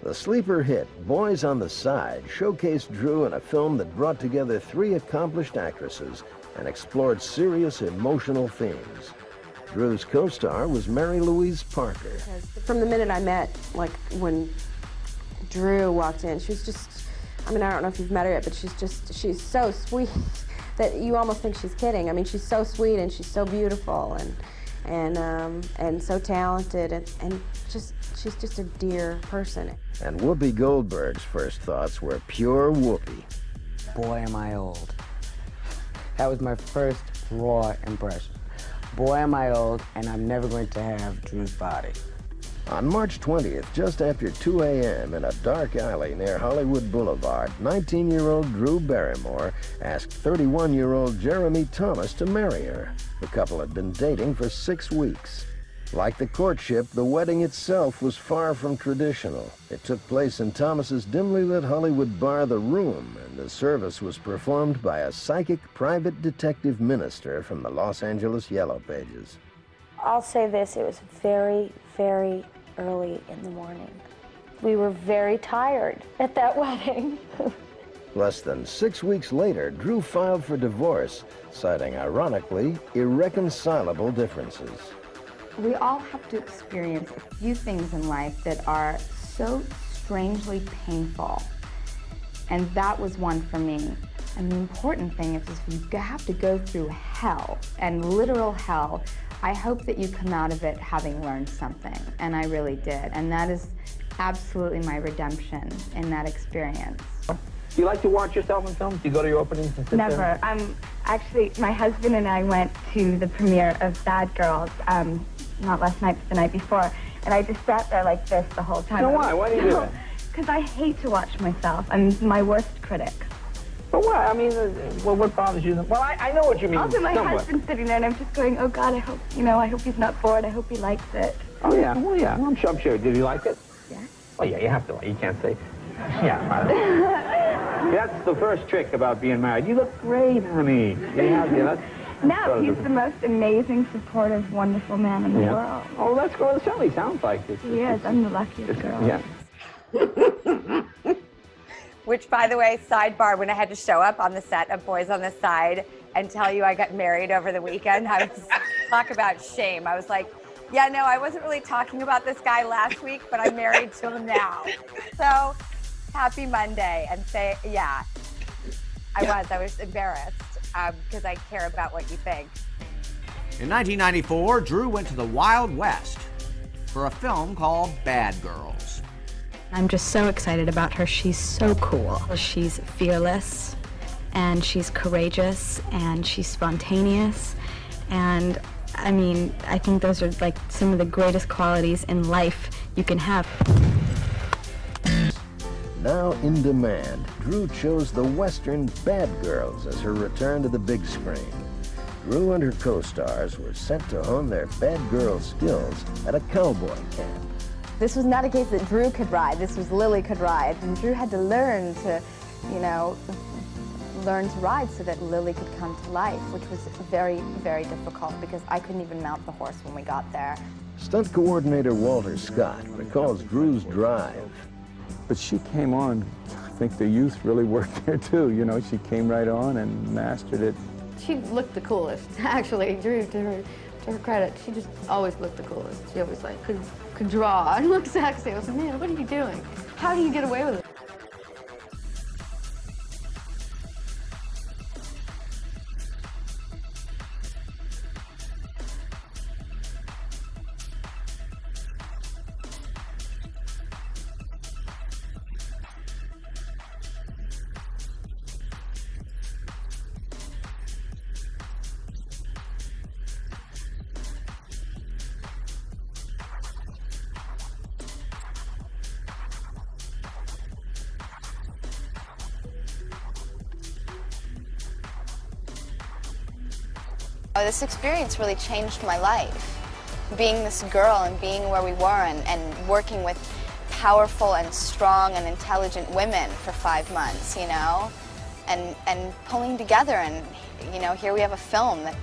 The sleeper hit, Boys on the Side, showcased Drew in a film that brought together 3 accomplished actresses and explored serious emotional themes. Drew's co-star was Mary Louise Parker. From the minute I met, like when Drew walked in, she was just, I mean, I don't know if you've met her yet, but she's so sweet that you almost think she's kidding. I mean, she's so sweet and she's so beautiful and so talented and she's just a dear person. And Whoopi Goldberg's first thoughts were pure Whoopi. Boy, am I old. That was my first raw impression. Boy, am I old, and I'm never going to have Drew's body. On March 20th, just after 2 a.m. in a dark alley near Hollywood Boulevard, 19-year-old Drew Barrymore asked 31-year-old Jeremy Thomas to marry her. The couple had been dating for 6 weeks. Like the courtship, the wedding itself was far from traditional. It took place in Thomas's dimly lit Hollywood bar, The Room, and the service was performed by a psychic private detective minister from the Los Angeles Yellow Pages. I'll say this, it was very, very early in the morning. We were very tired at that wedding. Less than 6 weeks later, Drew filed for divorce, citing, ironically, irreconcilable differences. We all have to experience a few things in life that are so strangely painful. And that was one for me. And the important thing is if you have to go through hell, and literal hell, I hope that you come out of it having learned something. And I really did. And that is absolutely my redemption in that experience. Do you like to watch yourself in films? Do you go to your openings and sit Never. there? Actually, my husband and I went to the premiere of Bad Girls, not last night, but the night before, and I just sat there like this the whole time. No, why? Why do you do that? Because I hate to watch myself. I'm my worst critic. But why? I mean, well, what bothers you? Well, I know what you mean. Also, my somewhat. husband's sitting there, and I'm just going, oh God, I hope he's not bored. I hope he likes it. Oh yeah, well yeah, I'm sure. Did he like it? Yeah. Oh yeah, you have to. You can't say. Yeah. That's the first trick about being married. You look great, honey. No, he's the most amazing, supportive, wonderful man in the world. Oh, that's good. It certainly sounds like it. He is. I'm the luckiest girl. Yeah. Which, by the way, sidebar, when I had to show up on the set of Boys on the Side and tell you I got married over the weekend, I was talk about shame. I was like, yeah, no, I wasn't really talking about this guy last week, but I'm married to him now. So happy Monday. And say, yeah, I was embarrassed because I care about what you think. In 1994, Drew went to the Wild West for a film called Bad Girls. I'm just so excited about her. She's so cool. She's fearless, and she's courageous, and she's spontaneous, and I mean, I think those are like some of the greatest qualities in life you can have. Now in demand, Drew chose the Western Bad Girls as her return to the big screen. Drew and her co-stars were sent to hone their bad girl skills at a cowboy camp. This was not a case that Drew could ride, this was Lily could ride. And Drew had to learn to, learn to ride so that Lily could come to life, which was very, very difficult because I couldn't even mount the horse when we got there. Stunt coordinator Walter Scott recalls Drew's drive. But she came on, I think the youth really worked there too, she came right on and mastered it. She looked the coolest, actually. Drew, to her credit, she just always looked the coolest. She always could draw and look sexy. I was like, man, what are you doing? How do you get away with it? This experience really changed my life. Being this girl and being where we were and working with powerful and strong and intelligent women for 5 months, and pulling together, and here we have a film that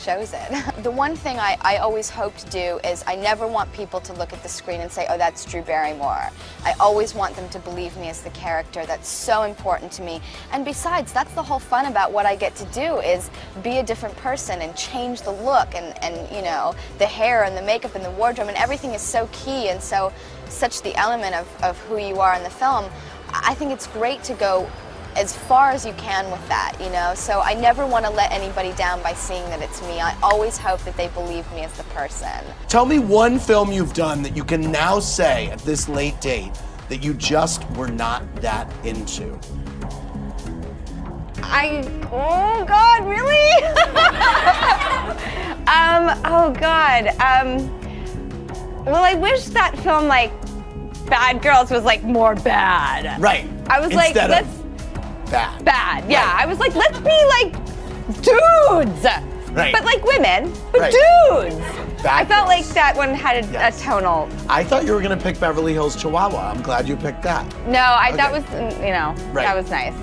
shows it. The one thing I always hope to do is I never want people to look at the screen and say, oh, that's Drew Barrymore. I always want them to believe me as the character. That's so important to me. And besides, that's the whole fun about what I get to do, is be a different person and change the look and you know, the hair and the makeup and the wardrobe, and everything is so key and such the element of who you are in the film. I think it's great to go as far as you can with that, you know? So I never want to let anybody down by seeing that it's me. I always hope that they believe me as the person. Tell me one film you've done that you can now say at this late date that you just were not that into. Oh God, really? Oh God. Well, I wish that film, like, Bad Girls was, like, more bad. Right. I was Instead like, let's... Bad. Bad, yeah. Right. I was like, let's be, like, dudes. Right. But, like, women, but Right. dudes. Bad I felt Girls. like that one had a tonal... I thought you were gonna pick Beverly Hills Chihuahua. I'm glad you picked that. No, that was, you know, Right. that was nice.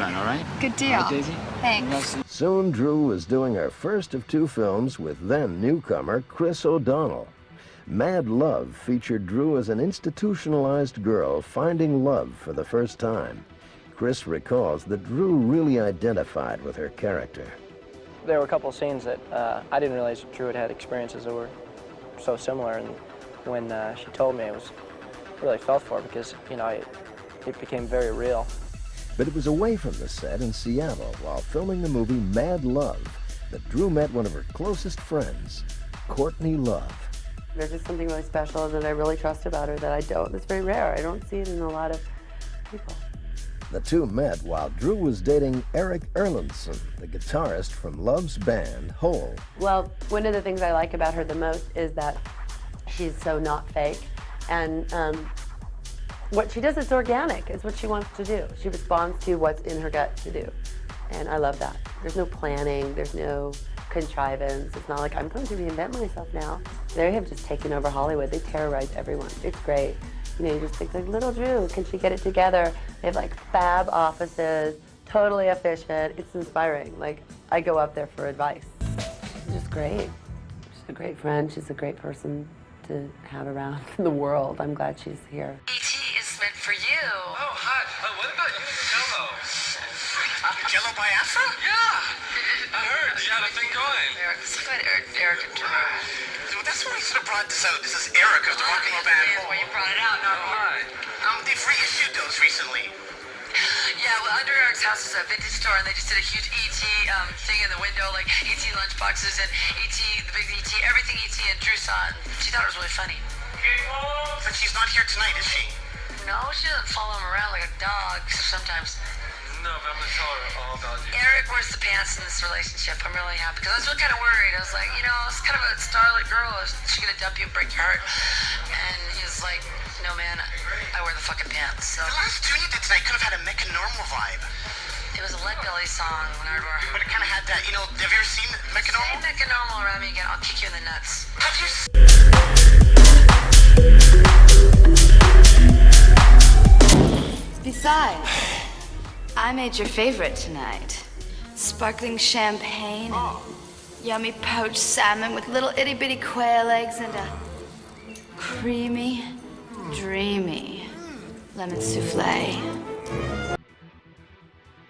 All right. Good deal. Daisy. Thanks. Soon Drew was doing her first of 2 films with then newcomer Chris O'Donnell. Mad Love featured Drew as an institutionalized girl finding love for the first time. Chris recalls that Drew really identified with her character. There were a couple of scenes that I didn't realize Drew had experiences that were so similar, and when she told me, it was really felt for her because, you know, it became very real. But it was away from the set in Seattle while filming the movie Mad Love that Drew met one of her closest friends, Courtney Love. There's just something really special that I really trust about her that it's very rare. I don't see it in a lot of people. The two met while Drew was dating Eric Erlandson, the guitarist from Love's band, Hole. Well, one of the things I like about her the most is that she's so not fake. And what she does is organic. It's what she wants to do. She responds to what's in her gut to do. And I love that. There's no planning. There's no contrivance. It's not like, I'm going to reinvent myself now. They have just taken over Hollywood. They terrorize everyone. It's great. You know, you just think, like, little Drew, can she get it together? They have, like, fab offices, totally efficient. It's inspiring. Like, I go up there for advice. It's just great. She's a great friend. She's a great person to have around in the world. I'm glad she's here. E.T. is meant for you. Oh, hi. What about you, Jello? Jello by Afro? Yeah. I heard you had a thing going. Let's look at Eric and Drew. Well, that's why I should have brought this out. This is Eric of the Rock and Roll Band. Well, you brought it out, not me. They've reissued those recently. Yeah, well, under Eric's house is a vintage store, and they just did a huge E.T. Thing in the window, like E.T. lunchboxes and E.T., the big E.T., everything E.T. and Drew saw, and she thought it was really funny. But she's not here tonight, is she? No, she doesn't follow him around like a dog, except sometimes. No, but I'm going to tell her all about you. Eric wears the pants in this relationship. I'm really happy, because I was really kind of worried. I was like, you know, it's kind of a starlit girl. Is she going to dump you and break your heart? And he was like, no, man, I wear the fucking pants. So. The last tune you did tonight could have had a Mecca Normal vibe. It was a Lead Belly song when I wore. But it kind of had that, you know, have you ever seen Mecca Normal? Say Mecca Normal around me again. I'll kick you in the nuts. Have you Besides, I made your favorite tonight. Sparkling champagne and yummy poached salmon with little itty-bitty quail eggs and a creamy, dreamy lemon souffle.